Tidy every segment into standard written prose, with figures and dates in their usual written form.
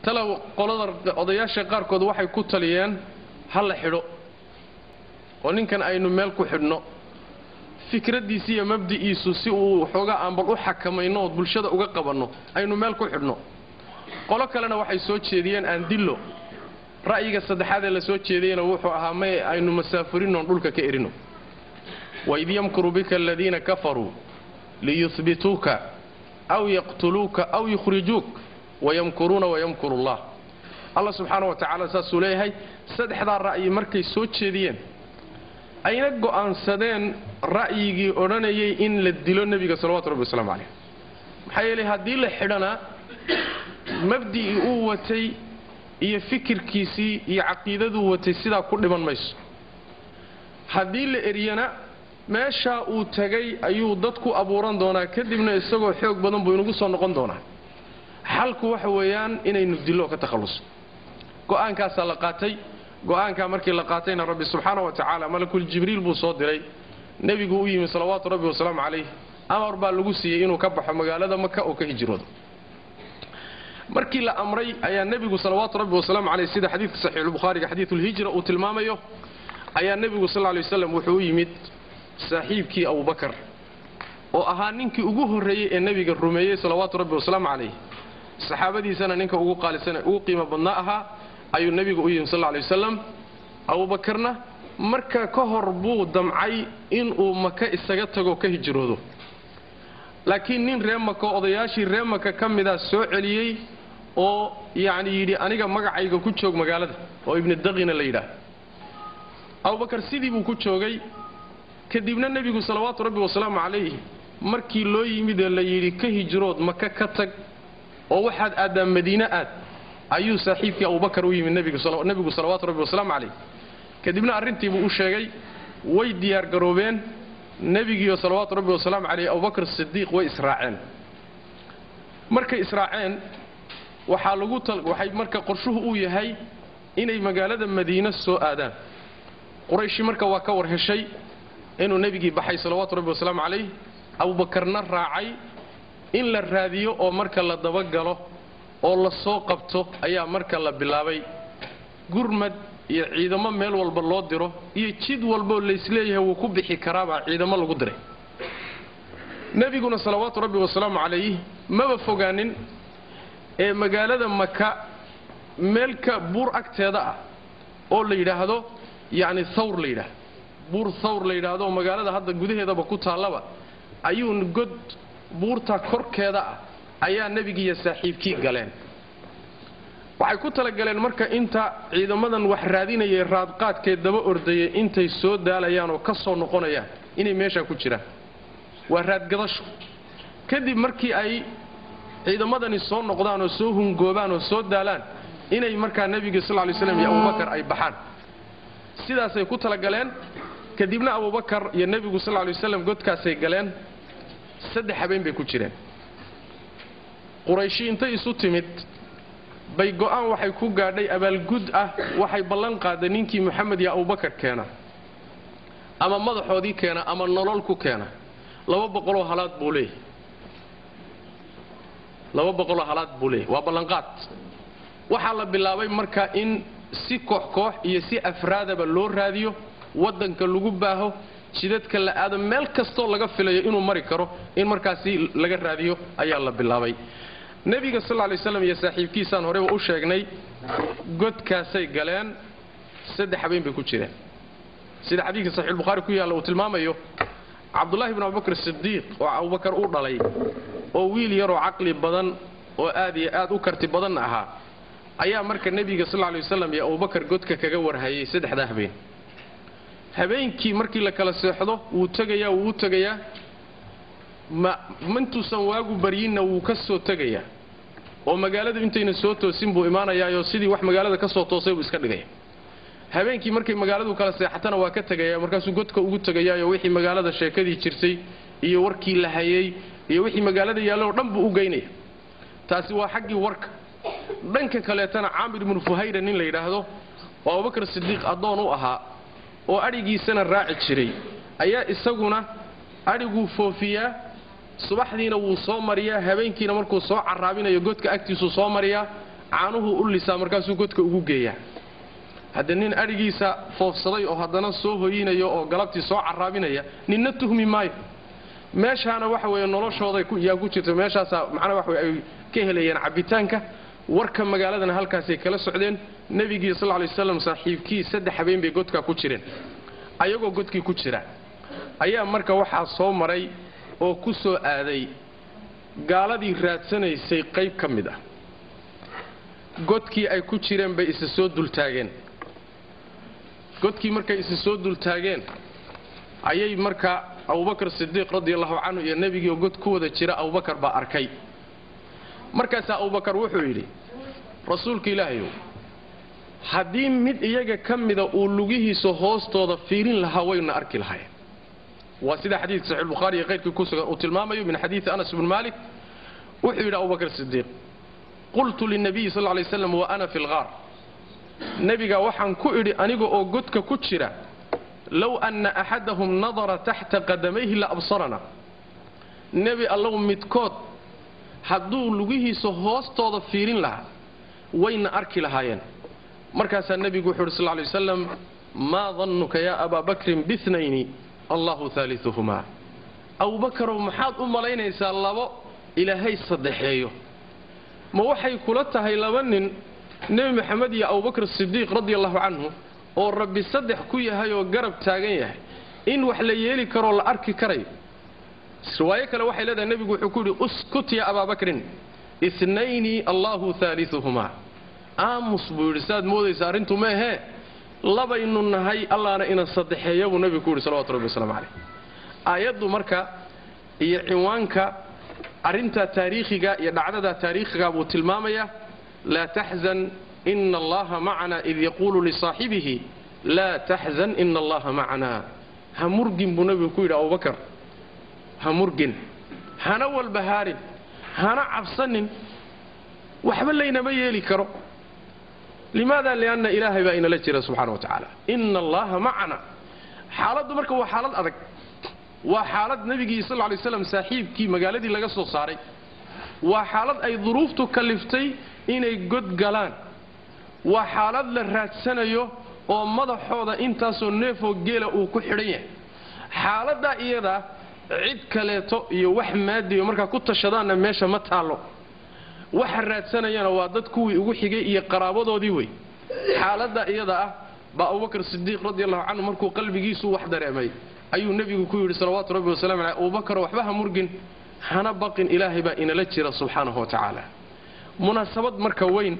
talow qolada odayaasha qaarkood waxay ku taliyeen hal la xidho oo ninkan aynu meel ku xidhno fikradiisa iyo mabdiiisu si uu xooga aanbal u xakamayno oo bulshada uga qabanno aynu meel ku xidhno qolo kalena waxay soo jeediyeen aan dillo ra'yiga saddexaad ee la soo jeediyena wuxuu ahaa may aynu masaafurino dhulka ka erino وإذ يمكر بك الذين كفروا ليثبتوك أو يقتلوك أو يخرجوك ويمكرون ويمكر الله الله سبحانه وتعالى ساسوليه سدح ذا الرأي مركي سوتشيدين أين نقو أنسدين رأيي أرانيي إن للدلو النبي صلوات ربي والسلام عليه حيالي هذه لحدنا مبدئ قوتي هي فكر كيسي هي عقيدة قوتي سيدا كل من ميس هذه لإريانا meesha uu tagay ayuu dadku abuuran doonaa kadibna isagoo xoog badan buu inagu soo noqon doonaa xalku waxa weeyaan inaynu dilo ka takhaluso go'aankaas la qaatay go'aanka markii la qaatayna rabbi subhanahu wa ta'ala malakul jibriil buu soo diray nabigu u yimi salawaatu rabbi wasalaam calayhi amar baa lagu siiyay inuu ka baxo magaalada Makka oo ka hijroodo markii la amray ayaa nabigu salawaatu rabbi wasalaam calayhi sida xadiiska sahih al-bukhari xadiithul hijra uu tilmaamayo ayaa nabigu sallallahu alayhi wasallam wuxuu yimid saaxiibkii Abu Bakar oo ahaa ninkii ugu horeeyay ee nabiga rumeeyay salawaatu rabbi wasalaam calayhi saxaabadiisana ninka ugu qaalisan ugu qiimo badnaa ahaa ayuu nabigu u yimid sallallahu alayhi wasallam Abu Bakarna marka ka hor buu damcay in uu Makka isaga tago ka hijroodo laakiin nin reer Makka odayaashii reer Makka kamida soo celiyay oo yaani yiri aniga magacayga ku joog magaalada oo ibn Daqina la yiraahdo Abu Bakar sidii buu ku joogay kadibna nabigu salawaatu rabbi wasalaam calayhi markii loo yimid la yiri ka hijrood Makka ka tag oo waxaad aadaa Madiina aad ayuu saaxiibkii Abu Bakar u yimid nabigu salawaatu rabbi wasalaam calayhi kadibna arintii buu u sheegay way diyaar garoobeen nabigu salawaatu rabbi wasalaam calayhi Abu Bakar Siddiq way israaceen markay israaceen waxay marka qorshuhu uu yahay inay magaalada Madiina soo aadaan Quraysh marka waa ka war heshay inuu nabigi baxay salawaatu rabbi wasalaam calayhi Abu Bakarna raacay in la raadiyo oo marka la daba galo oo la soo qabto ayaa marka la bilaabay gurmad iyo ciidamo meel walba loo diro iyo jid walba la isleeyahay uu ku bixi karaaba ciidamo lagu diray nabiguna salawaatu rabbi wasalaam calayhi ma fogaanin ee magaalada Makka meelka buur agteeda ah oo la yiraahdo yaani thawr la yiraahdo buur thawr la yiraahdo magaalada hadda gudaheedaba ku taalaba ayuu god buurta korkeeda ah ayaa nabiga iyo saaxiibkii galeen waxay ku tala galeen marka inta ciidamadan wax raadinayay raad qaadkeed daba ordayay intay soo daalayaan oo ka soo noqonayaan inay meesha ku jiraan waa raad gadasho kadib markii ay ciidamadani soo noqdaan oo soo hungoobaan oo soo daalaan inay marka nabiga sallallahu alayhi wasallam iyo Abu Bakar ay baxaan sidaas ay ku tala galeen kadibna Abu Bakar iyo nabigu sallallahu alayhi wasallam godkaasay galeen saddex habeen bay ku jireen Quraysh intay isu timid bay go'aan waxay ku gaadhay abaalgud ah waxay ballan qaaday ninkii Muhammad iyo Abu Bakar keena ama madaxoodii keena ama nolol ku keena 200 halaad buu leeyahay 200 halaad buu leeyahay waa ballan qaad waxa la bilaabay marka in si koox iyo si afraadaba loo raadiyo wadanka lagu baaho jidadka la aado meel kasto laga filayo inuu mari karo in markaasi laga raadiyo ayaa la bilaabay nabiga sallallahu alayhi wasallam iyo saaxiibkiisaan hore u sheegnay godkaasay galeen saddex habeen bay ku jireen sida xadiiska sahih al-bukhari ku yaala uu tilmaamayo Abdullah ibn Abu Bakr Siddiq oo Abu Bakar uu dhalay oo wiil yar oo aqli badan oo aad u karti badan ahaa ayaa marka nabiga sallallahu alayhi wasallam iyo Abu Bakar godka kaga warhayay saddexda habeen habeenkii markii la kala seexdo wuu tagayaa mantuusan waagu bariyina wuu ka soo tagayaa oo magaalada intayna soo toosin buu imaanayaa sidii wax magaalada ka soo toosay uu iska dhigay habeenkii markay magaaladu kala seexatana waa ka tagayaa markaasuu godka ugu tagayaa wixii magaalada sheekadii jirtay iyo warkii la hayay iyo wixii magaalada yaalo dhan buu u geynaya taasi waa xaqii warka dhanka kaleetana Aamir ibn Fuhayra nin la yiraahdo oo Abu Bakr Siddiq adoon u ahaa oo arigiisana raaci jiray ayaa isaguna arigu foofiya subaxdiina wuu soo mariyaa habeenkiina markuu soo caraabinayo godka agtiisu soo mariyaa caanuhu u lisaa markaasuu godka ugu geeyaa hadda nin arigiisa foofsaday oo haddana soo hoyinayo oo galabtii soo caraabinaya ninna tuhmi maayo meeshaana waxa weeye noloshooda yaa ku jirta meeshaasa macnaha waxa ay ka helayeen cabitaanka warka magaaladana halkaasay kala socdeen nabigii sallallahu alayhi wasallam saaxiibkii 3 habeen bay godka ku jireen ayagoo godkii ku jira ayaa marka waxaa soo maray oo ku soo aaday gaaladii raadsanaysay qayb ka mid ah godkii ay ku jireen bay isa soo dultaageen godkii markay isa soo dultaageen ayay marka Abubakar Siddiq radiyallahu anhu iyo nabigii oo god ku wada jira Abubakar baa arkay markaas Abubakar wuxuu yiri rasuulka Ilaahay haddii mid iyaga ka mida uu lugihiisa hoostooda fiirin lahaa wayna arki lahaayeen waa sida xadiiska Sahih Bukhari iyo qeyrkii ku sugan uu tilmaamayo min xadiis Anas ibn Malik wuxuu yiri Abubakar Siddiq qultu lin nabiy sallallahu alayhi wasallam wa ana fil ghar nabiga waxaan ku idhi aniga oo godka ku jira law anna ahadahum nadara tahta qadamayhi la absarana nabi allah midkood hadduu lugihiisa hoostooda fiirin lahaa wayna arki lahaayeen markaas nabigu wuxuu sallallahu alayhi wasallam ma dhannuka ya Abu Bakr bithnayni Allahu thalithuhuma Abu Bakr maxaad u malaynaysaa labo ilaahay saddexeeyo ma waxay kula tahay laba nin nabi maxamed iyo Abu Bakr Siddiq radiyallahu anhu oo rabbi saddex ku yahay oo garab taagan yahay in wax la yeeli karo la arki karayo riwaayo kale waxay leedahay nabigu wuxuu ku yiri uskut ya Abu Bakr ithnayni Allahu thalithuhuma aamus buu yiri saad moodaysa arintu ma ahe labaynu nahay allahna ina saddexeeyo buu nabigu ku yiri sallallahu alayhi wasallam aayadu marka iyo ciwaanka arinta taariikhiga iyo dhacdada taariikhiga buu tilmaamaya la tahzan inna allaha ma'ana idh yaqulu li saahibihi la tahzan inna allaha ma'ana hamurgin buu nabigu ku yiri Abu Bakar hamurgin hana wal baharin hana cabsanin waxba leynama yeeli karo لماذا لأن إلهي بأين لجرة سبحانه وتعالى إن الله معنا حالة مركة وحالة أدك وحالة نبي صلى الله عليه وسلم ساحيب كي مقالدي لغا سو صاري وحالة أي ظروف تكلفتي إني قد قلان وحالة للرات سنة يو ومضى حوضة انتاسو نيفو قيلة وكحرية حالة دا إيضا عيد كاليتو يوح مادي ومركة كنت شدانا ميشا متعلو waxa raadsanayana waa dad kuwii ugu xigay iyo qaraabadoodii way xaaladda iyada ah ba Abu Bakr Siddiq radiyallahu anhu markuu qalbigiisu wax dareemay ayuu nabigu ku yiri salawaatu rabbi wa salaam alayhi Abu Bakr waxba ha murgin hana baqin ilaahay ba ina la jira subhanahu wa ta'ala munaasabad marka weyn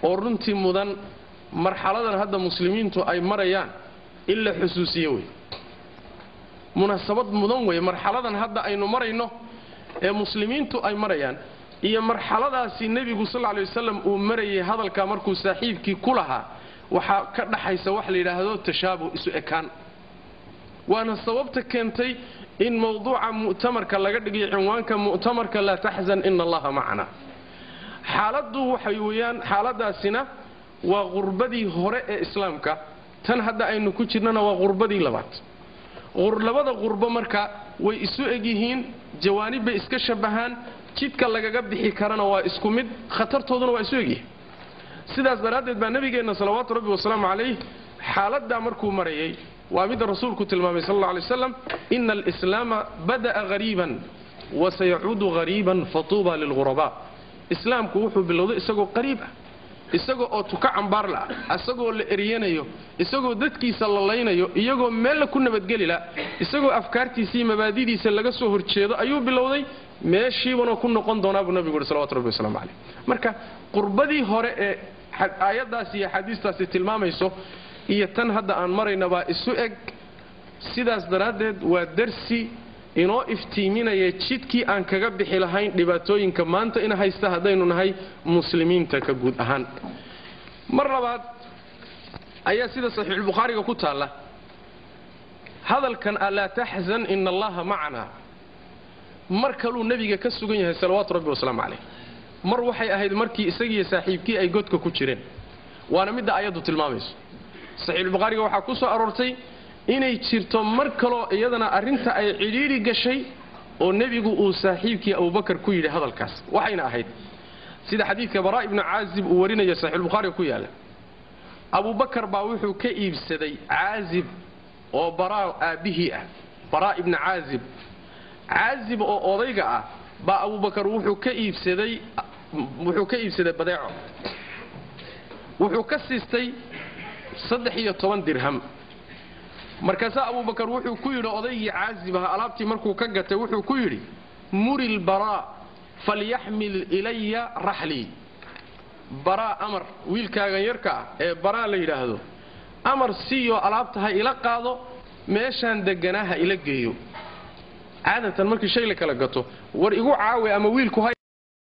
oo runtii mudan marxaladan hadda muslimiintu ay marayaan illa xusuusiye way munaasabad mudan way marxaladan hadda aynu marayno ee muslimiintu ay marayaan iyo marxaladaasi nabigu sallallahu alayhi wasallam uu marayay hadalka markuu saaxiibkii ku lahaa waxa ka dhaxaysa wax la yiraahdo tashaabuh isu ekaan waana sababta keentay in mawduuca mu'tamarka laga dhigay cinwaanka mu'tamarka la tahzan inna allaha ma'ana xaaladu waxay weeyaan xaaladaasina waa qurbadii hore ee islaamka tan hadda aynu ku jirnana waa qurbadii labaad labada qurbo marka way isu egyihiin jawaanib bay iska shabahaan jidka lagaga bixi karana waa isku mid khatartooduna waa isu egyihiin sidaas daraadeed baa nabigeena salawaatu rabbi wasalaam alayhi xaaladda markuu marayay waa mid rasuulku tilmaamay sallallahu alayhi wasallam inna al-islaama bada'a ghariban wa sayaudu ghariban fatuba lil ghuraba islaamku wuxuu bilowday isagoo qariib ah isagoo oo tuka cambaar la isagoo la eriyanayo isagoo dadkiisa la laynayo iyagoo meel ku nabadgeli la isagoo afkaartiisa iyo mabaadidiisa laga soo horjeedo ayuu bilowday meeshiibana ku noqon doonaa buu nabigu sallallahu alayhi wasallam marka qurbadii hore ee aayadaas iyo xadiistaasi tilmaamayso iyo tan hadda aan marayna baa isu eg sidaas daraadeed waa darsi inoo iftiiminaya jidkii aan kaga bixi lahayn dhibaatooyinka maanta in haysta hadaynu nahay muslimiinta ka guud ahaan mar labaad ayaa sida Sahih Bukhari ku taala hadalkan ala tahzan inna allaha ma'ana mar kaluu nabiga ka sugan yahay salawaatu rabbi wasalaam alayhi mar waxay ahayd markii isagiyo saaxiibkii ay godka ku jireen waana mid aayadu tilmaamayso Sahih Bukhari waxa ku soo aroortay inay jirto mar kale iyadana arinta ay xiriiri gashay oo nabigu uu saaxiibkii Abu Bakar ku yiri hadalkaas waxayna ahayd sida xadiidka baraa ibnu caazib uu warinaya saxiixulbukhaari ku yaala abubakar baa wuxuu ka iibsaday caazib oo baraa aabbihii ah baraa ibnu caazib oo odayga ah baa abubakar wuxuu ka iibsaday badeeco wuxuu ka siistay 13 dirham markaasaa abubakar wuxuu ku yidhi odaygii caazib aha alaabtii markuu ka gatay wuxuu ku yidhi muri lbaraa falyaxmil ilaya raxlii baraa amar wiilkaagan yarka ah ee baraa la yidhaahdo amar siiyo alaabta ha ila qaado meeshaan deganaa ha ila geeyo caadatan markii shay la kala gato war igu caawi ama wiilku